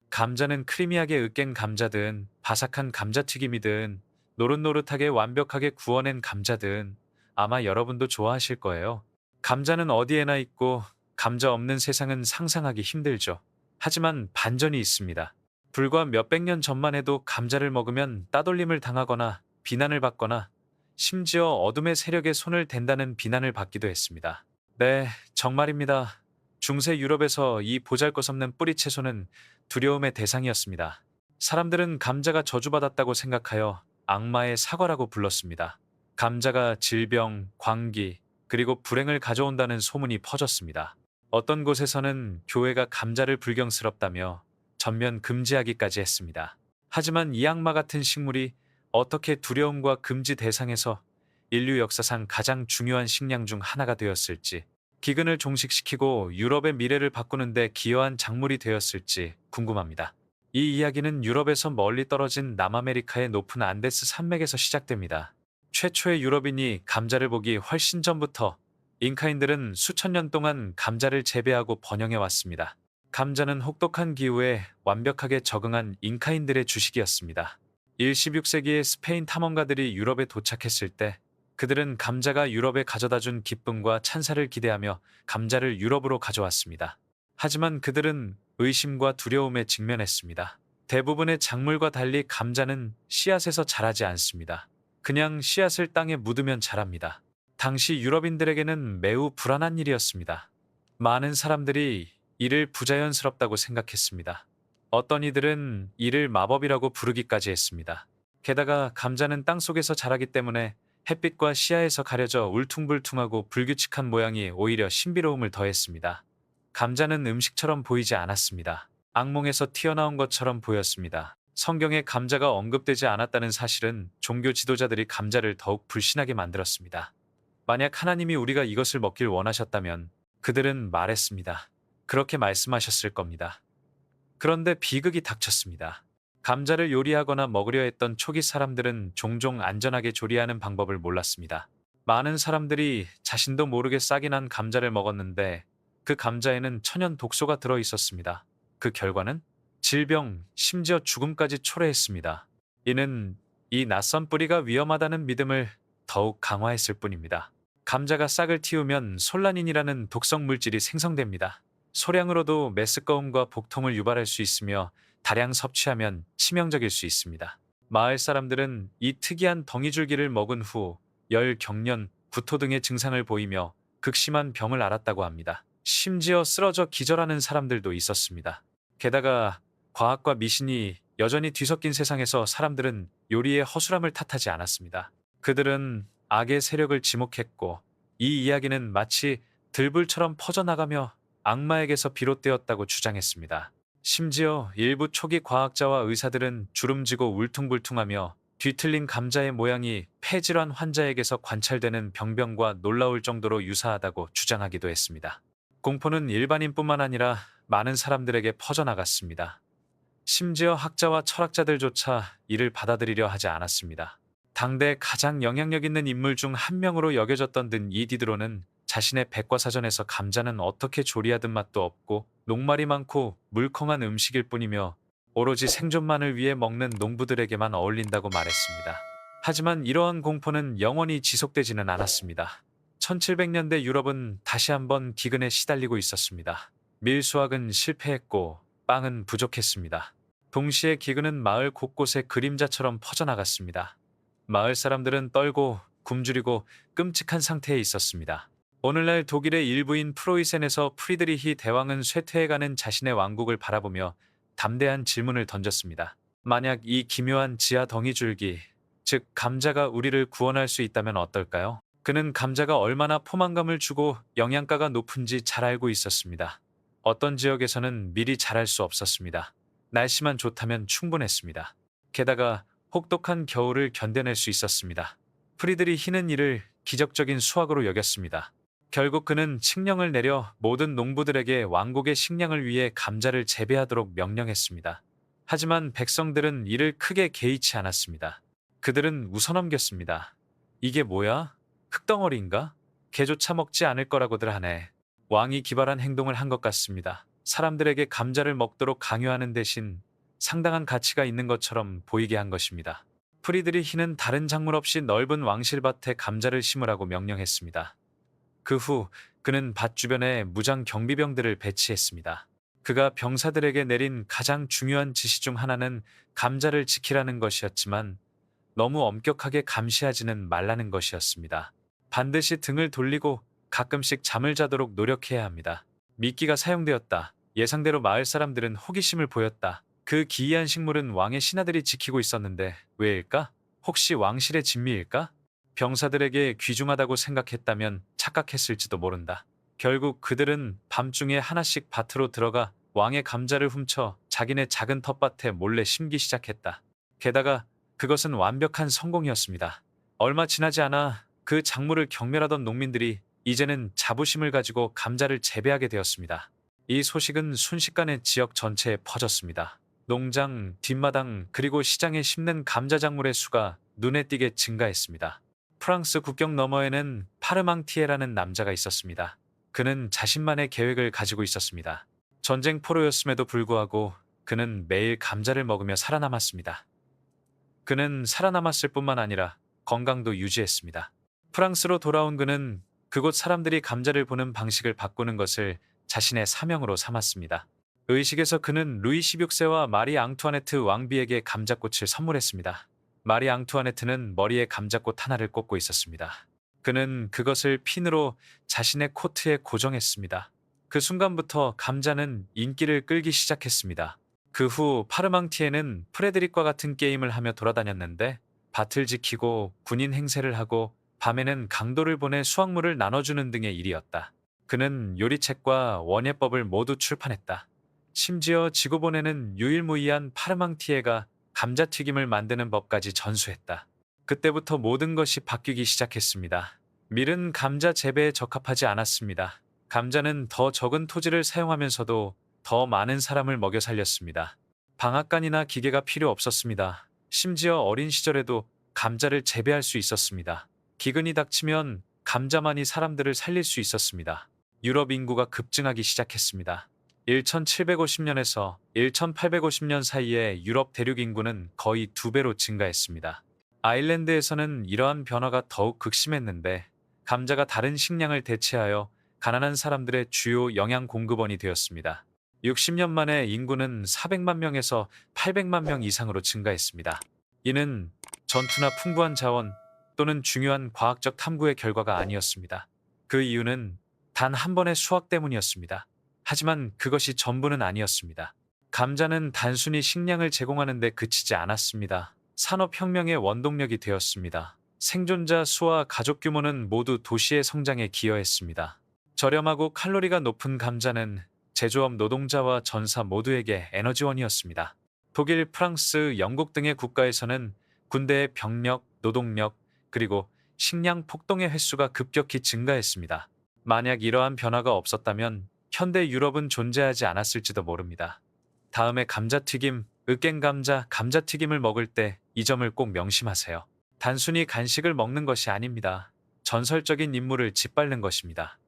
감자는 크리미하게 으깬 감자든 바삭한 감자튀김이든 노릇노릇하게 완벽하게 구워낸 감자든 아마 여러분도 좋아하실 거예요. 감자는 어디에나 있고 감자 없는 세상은 상상하기 힘들죠. 하지만 반전이 있습니다. 불과 몇백 년 전만 해도 감자를 먹으면 따돌림을 당하거나 비난을 받거나 심지어 어둠의 세력에 손을 댄다는 비난을 받기도 했습니다. 네, 정말입니다. 중세 유럽에서 이 보잘것없는 뿌리 채소는 두려움의 대상이었습니다. 사람들은 감자가 저주받았다고 생각하여 악마의 사과라고 불렀습니다. 감자가 질병, 광기, 그리고 불행을 가져온다는 소문이 퍼졌습니다. 어떤 곳에서는 교회가 감자를 불경스럽다며 전면 금지하기까지 했습니다. 하지만 이 악마 같은 식물이 어떻게 두려움과 금지 대상에서 인류 역사상 가장 중요한 식량 중 하나가 되었을지, 기근을 종식시키고 유럽의 미래를 바꾸는데 기여한 작물이 되었을지 궁금합니다. 이 이야기는 유럽에서 멀리 떨어진 남아메리카의 높은 안데스 산맥에서 시작됩니다. 최초의 유럽인이 감자를 보기 훨씬 전부터 잉카인들은 수천 년 동안 감자를 재배하고 번영해 왔습니다. 감자는 혹독한 기후에 완벽하게 적응한 잉카인들의 주식이었습니다. 16세기에 스페인 탐험가들이 유럽에 도착했을 때 그들은 감자가 유럽에 가져다준 기쁨과 찬사를 기대하며 감자를 유럽으로 가져왔습니다. 하지만 그들은 의심과 두려움에 직면했습니다. 대부분의 작물과 달리 감자는 씨앗에서 자라지 않습니다. 그냥 씨앗을 땅에 묻으면 자랍니다. 당시 유럽인들에게는 매우 불안한 일이었습니다. 많은 사람들이 이를 부자연스럽다고 생각했습니다. 어떤 이들은 이를 마법이라고 부르기까지 했습니다. 게다가 감자는 땅속에서 자라기 때문에 햇빛과 시야에서 가려져 울퉁불퉁하고 불규칙한 모양이 오히려 신비로움을 더했습니다. 감자는 음식처럼 보이지 않았습니다. 악몽에서 튀어나온 것처럼 보였습니다. 성경에 감자가 언급되지 않았다는 사실은 종교 지도자들이 감자를 더욱 불신하게 만들었습니다. 만약 하나님이 우리가 이것을 먹길 원하셨다면 그들은 말했습니다. 그렇게 말씀하셨을 겁니다. 그런데 비극이 닥쳤습니다. 감자를 요리하거나 먹으려 했던 초기 사람들은 종종 안전하게 조리하는 방법을 몰랐습니다. 많은 사람들이 자신도 모르게 싹이 난 감자를 먹었는데 그 감자에는 천연 독소가 들어 있었습니다. 그 결과는 질병, 심지어 죽음까지 초래했습니다. 이는 이 낯선 뿌리가 위험하다는 믿음을 더욱 강화했을 뿐입니다. 감자가 싹을 틔우면 솔라닌이라는 독성 물질이 생성됩니다. 소량으로도 메스꺼움과 복통을 유발할 수 있으며 다량 섭취하면 치명적일 수 있습니다. 마을 사람들은 이 특이한 덩이줄기를 먹은 후 열, 경련, 구토 등의 증상을 보이며 극심한 병을 앓았다고 합니다. 심지어 쓰러져 기절하는 사람들도 있었습니다. 게다가 과학과 미신이 여전히 뒤섞인 세상에서 사람들은 요리의 허술함을 탓하지 않았습니다. 그들은 악의 세력을 지목했고 이 이야기는 마치 들불처럼 퍼져나가며 악마에게서 비롯되었다고 주장했습니다. 심지어 일부 초기 과학자와 의사들은 주름지고 울퉁불퉁하며 뒤틀린 감자의 모양이 폐질환 환자에게서 관찰되는 병변과 놀라울 정도로 유사하다고 주장하기도 했습니다. 공포는 일반인뿐만 아니라 많은 사람들에게 퍼져나갔습니다. 심지어 학자와 철학자들조차 이를 받아들이려 하지 않았습니다. 당대 가장 영향력 있는 인물 중 한 명으로 여겨졌던 든 이 디드로는 자신의 백과사전에서 감자는 어떻게 조리하든 맛도 없고 녹말이 많고 물컹한 음식일 뿐이며 오로지 생존만을 위해 먹는 농부들에게만 어울린다고 말했습니다. 하지만 이러한 공포는 영원히 지속되지는 않았습니다. 1700년대 유럽은 다시 한번 기근에 시달리고 있었습니다. 밀수확은 실패했고 빵은 부족했습니다. 동시에 기근은 마을 곳곳에 그림자처럼 퍼져나갔습니다. 마을 사람들은 떨고 굶주리고 끔찍한 상태에 있었습니다. 오늘날 독일의 일부인 프로이센에서 프리드리히 대왕은 쇠퇴해가는 자신의 왕국을 바라보며 담대한 질문을 던졌습니다. 만약 이 기묘한 지하 덩이줄기, 즉 감자가 우리를 구원할 수 있다면 어떨까요? 그는 감자가 얼마나 포만감을 주고 영양가가 높은지 잘 알고 있었습니다. 어떤 지역에서는 미리 자랄 수 없었습니다. 날씨만 좋다면 충분했습니다. 게다가 혹독한 겨울을 견뎌낼 수 있었습니다. 프리드리히는 이를 기적적인 수확으로 여겼습니다. 결국 그는 칙령을 내려 모든 농부들에게 왕국의 식량을 위해 감자를 재배하도록 명령했습니다. 하지만 백성들은 이를 크게 개의치 않았습니다. 그들은 웃어넘겼습니다. 이게 뭐야? 흙덩어리인가? 개조차 먹지 않을 거라고들 하네. 왕이 기발한 행동을 한 것 같습니다. 사람들에게 감자를 먹도록 강요하는 대신 상당한 가치가 있는 것처럼 보이게 한 것입니다. 프리드리히는 다른 작물 없이 넓은 왕실밭에 감자를 심으라고 명령했습니다. 그 후 그는 밭 주변에 무장 경비병들을 배치했습니다. 그가 병사들에게 내린 가장 중요한 지시 중 하나는 감자를 지키라는 것이었지만 너무 엄격하게 감시하지는 말라는 것이었습니다. 반드시 등을 돌리고 가끔씩 잠을 자도록 노력해야 합니다. 미끼가 사용되었다. 예상대로 마을 사람들은 호기심을 보였다. 그 기이한 식물은 왕의 신하들이 지키고 있었는데 왜일까? 혹시 왕실의 진미일까? 병사들에게 귀중하다고 생각했다면 착각했을지도 모른다. 결국 그들은 밤중에 하나씩 밭으로 들어가 왕의 감자를 훔쳐 자기네 작은 텃밭에 몰래 심기 시작했다. 게다가 그것은 완벽한 성공이었습니다. 얼마 지나지 않아 그 작물을 경멸하던 농민들이 이제는 자부심을 가지고 감자를 재배하게 되었습니다. 이 소식은 순식간에 지역 전체에 퍼졌습니다. 농장, 뒷마당, 그리고 시장에 심는 감자 작물의 수가 눈에 띄게 증가했습니다. 프랑스 국경 너머에는 파르망티에라는 남자가 있었습니다. 그는 자신만의 계획을 가지고 있었습니다. 전쟁 포로였음에도 불구하고 그는 매일 감자를 먹으며 살아남았습니다. 그는 살아남았을 뿐만 아니라 건강도 유지했습니다. 프랑스로 돌아온 그는 그곳 사람들이 감자를 보는 방식을 바꾸는 것을 자신의 사명으로 삼았습니다. 의식에서 그는 루이 16세와 마리 앙투아네트 왕비에게 감자꽃을 선물했습니다. 마리 앙투아네트는 머리에 감자꽃 하나를 꽂고 있었습니다. 그는 그것을 핀으로 자신의 코트에 고정했습니다. 그 순간부터 감자는 인기를 끌기 시작했습니다. 그 후 파르망티에는 프레드릭과 같은 게임을 하며 돌아다녔는데 밭을 지키고 군인 행세를 하고 밤에는 강도를 보내 수확물을 나눠주는 등의 일이었다. 그는 요리책과 원예법을 모두 출판했다. 심지어 지구본에는 유일무이한 파르망티에가 감자튀김을 만드는 법까지 전수했다. 그때부터 모든 것이 바뀌기 시작했습니다. 밀은 감자 재배에 적합하지 않았습니다. 감자는 더 적은 토지를 사용하면서도 더 많은 사람을 먹여 살렸습니다. 방앗간이나 기계가 필요 없었습니다. 심지어 어린 시절에도 감자를 재배할 수 있었습니다. 기근이 닥치면 감자만이 사람들을 살릴 수 있었습니다. 유럽 인구가 급증하기 시작했습니다. 1750년에서 1850년 사이에 유럽 대륙 인구는 거의 2배로 증가했습니다. 아일랜드에서는 이러한 변화가 더욱 극심했는데 감자가 다른 식량을 대체하여 가난한 사람들의 주요 영양 공급원이 되었습니다. 60년 만에 인구는 400만 명에서 800만 명 이상으로 증가했습니다. 이는 전투나 풍부한 자원 또는 중요한 과학적 탐구의 결과가 아니었습니다. 그 이유는 단 한 번의 수확 때문이었습니다. 하지만 그것이 전부는 아니었습니다. 감자는 단순히 식량을 제공하는 데 그치지 않았습니다. 산업혁명의 원동력이 되었습니다. 생존자 수와 가족 규모는 모두 도시의 성장에 기여했습니다. 저렴하고 칼로리가 높은 감자는 제조업 노동자와 전사 모두에게 에너지원이었습니다. 독일, 프랑스, 영국 등의 국가에서는 군대의 병력, 노동력, 그리고 식량 폭동의 횟수가 급격히 증가했습니다. 만약 이러한 변화가 없었다면 현대 유럽은 존재하지 않았을지도 모릅니다. 다음에 감자튀김, 으깬감자, 감자튀김을 먹을 때 이 점을 꼭 명심하세요. 단순히 간식을 먹는 것이 아닙니다. 전설적인 인물을 짓밟는 것입니다.